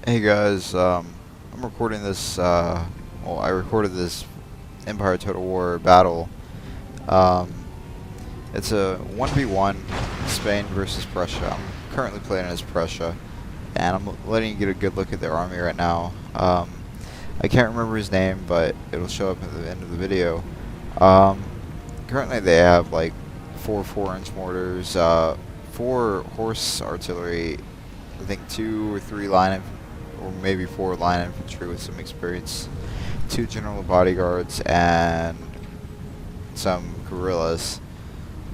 Hey guys, I'm recording this, well, I recorded this Empire Total War battle. Um, it's a 1v1, Spain versus Prussia. I'm currently playing as Prussia, and I'm letting you get a good look at their army right now. I can't remember his name, but it'll show up at the end of the video. Um, Currently they have like 4 4-inch mortars, 4 horse artillery, I think 2 or 3 or maybe 4 line infantry with some experience, 2 general bodyguards, and some guerrillas.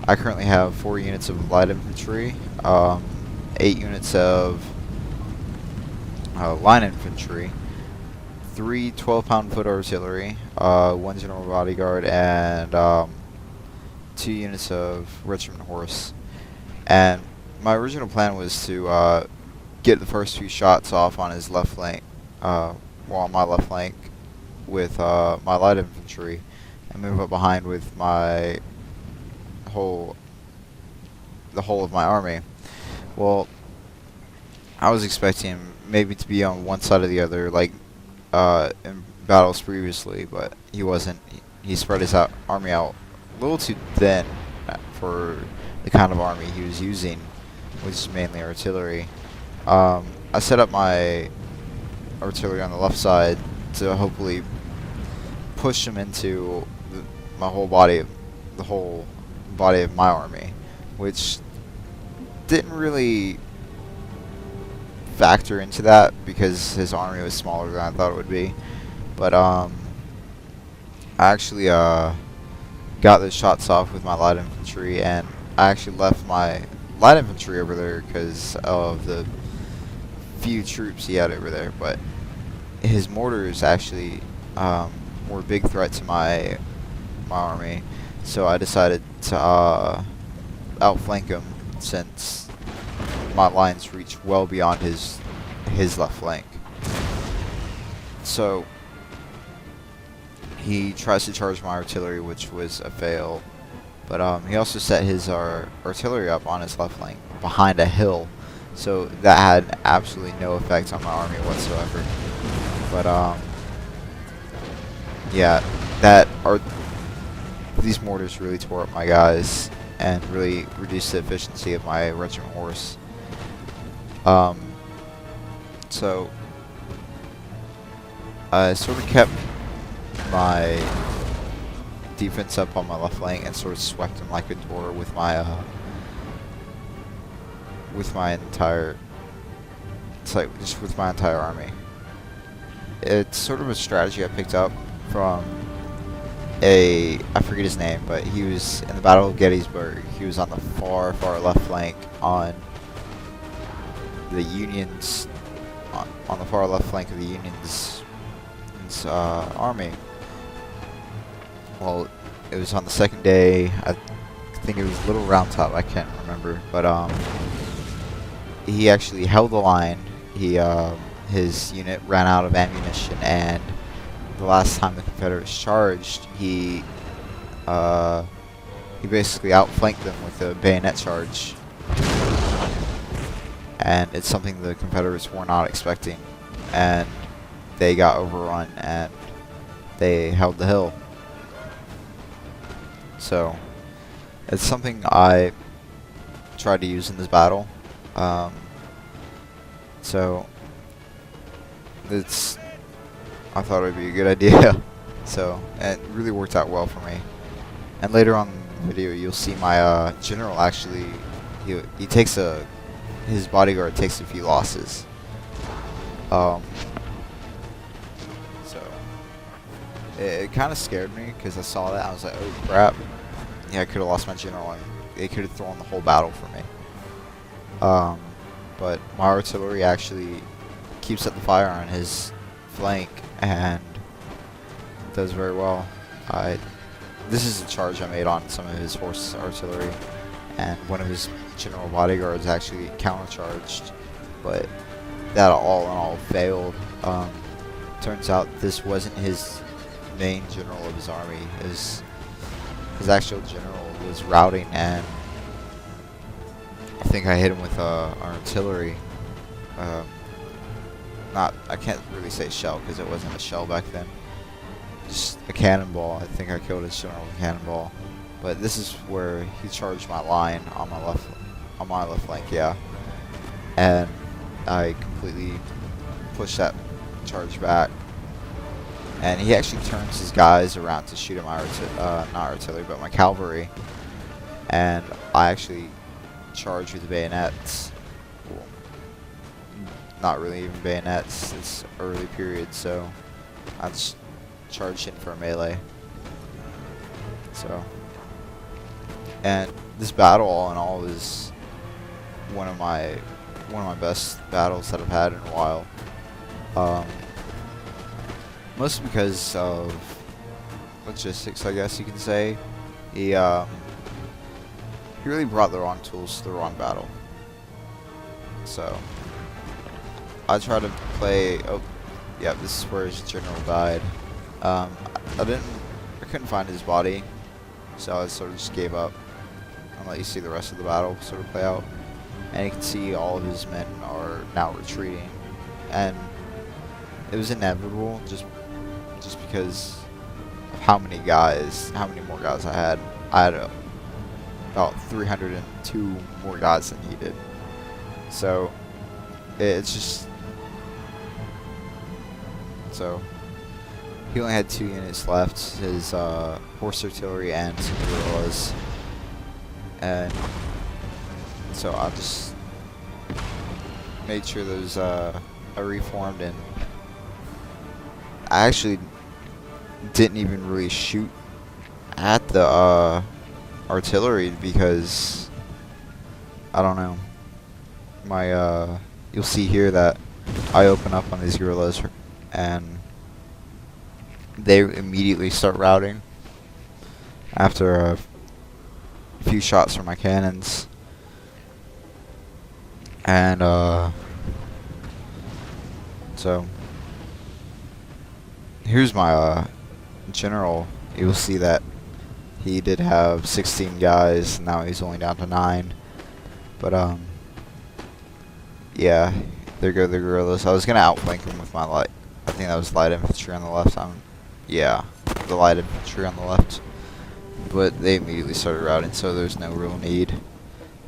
I currently have 4 units of light infantry, 8 units of line infantry, 3 12-pound foot artillery, 1 general bodyguard, and 2 units of regiment horse. And my original plan was to get the first 2 shots off on his left flank, on my left flank with my light infantry, and move up behind with the whole of my army. Well, I was expecting him maybe to be on one side or the other, like in battles previously, but he wasn't. He spread his army out a little too thin for the kind of army he was using, which is mainly artillery. I set up my artillery on the left side to hopefully push him into the whole body of my army, which didn't really factor into that because his army was smaller than I thought it would be. But I actually got the shots off with my light infantry, and I actually left my light infantry over there because of the few troops he had over there, but his mortars actually were a big threat to my army, so I decided to outflank him since my lines reach well beyond his left flank. So he tries to charge my artillery, which was a fail, but he also set his artillery up on his left flank behind a hill, so that had absolutely no effect on my army whatsoever. But yeah, these mortars really tore up my guys and really reduced the efficiency of my regiment horse. So I sort of kept my defense up on my left flank and sort of swept him like a door with my entire army. It's sort of a strategy I picked up from I forget his name, but he was in the Battle of Gettysburg. He was on the far left flank on the Union's on the far left flank of the Union's army. Well, it was on the second day. I think it was Little Round Top. I can't remember, but he actually held the line. His unit ran out of ammunition, and the last time the Confederates charged, he basically outflanked them with a bayonet charge, and it's something the Confederates were not expecting, and they got overrun and they held the hill. So it's something I tried to use in this battle. So I thought it would be a good idea. So it really worked out well for me. And later on in the video, you'll see my general actually he takes his bodyguard takes a few losses. So it kind of scared me because I saw that. I was like, oh crap! Yeah, I could have lost my general, and they could have thrown the whole battle for me. But my artillery actually keeps up the fire on his flank and does very well. This is a charge I made on some of his horse artillery, and one of his general bodyguards actually countercharged, but that all in all failed. Turns out this wasn't his main general of his army. His actual general was routing, and I think I hit him with artillery. not, I can't really say shell because it wasn't a shell back then. Just a cannonball. I think I killed his general with a cannonball. But this is where he charged my line on my left flank, yeah. And I completely pushed that charge back. And he actually turns his guys around to shoot at my not artillery, but my cavalry. And I actually charged with bayonets. Well, not really even bayonets. It's early period, so I just charged in for a melee. So, and this battle, all in all, is one of my best battles that I've had in a while. Mostly because of logistics, I guess you can say. He really brought the wrong tools to the wrong battle. So I tried to play. Oh, yeah, this is where his general died. I couldn't find his body, so I sort of just gave up and let you see the rest of the battle sort of play out. And you can see all of his men are now retreating, and it was inevitable just because of how many more guys I had. I had about 302 more guys than he did. So it's just, so he only had 2 units left, his horse artillery and some guerrillas. And so I just made sure those I reformed, and I actually didn't even really shoot at the artillery because I don't know. My you'll see here that I open up on these guerrillas and they immediately start routing after a few shots from my cannons. And so here's my general. You'll see that he did have 16 guys. Now he's only down to 9. But yeah, there go the guerrillas. I was gonna outflank him with my light. I think that was light infantry on the left. Yeah, the light infantry on the left. But they immediately started routing, so there's no real need.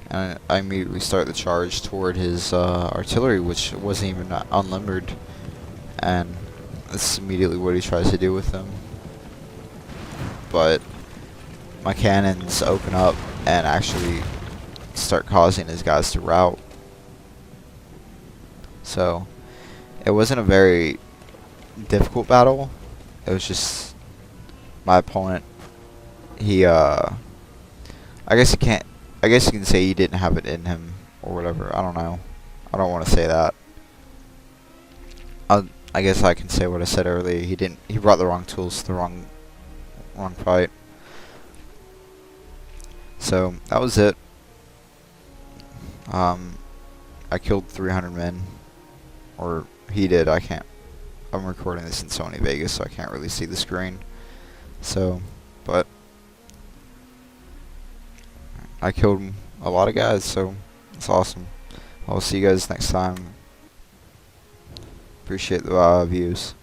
And I immediately start the charge toward his artillery, which wasn't even unlimbered. And that's immediately what he tries to do with them. But my cannons open up and actually start causing his guys to rout. So it wasn't a very difficult battle. It was just my opponent. He I guess you can say he didn't have it in him or whatever. I don't know. I don't want to say that. I guess I can say what I said earlier. He brought the wrong tools to the wrong fight. So that was it. I killed 300 men, or he did. I can't. I'm recording this in Sony Vegas, so I can't really see the screen. So, but I killed a lot of guys, so it's awesome. I'll see you guys next time. Appreciate the views.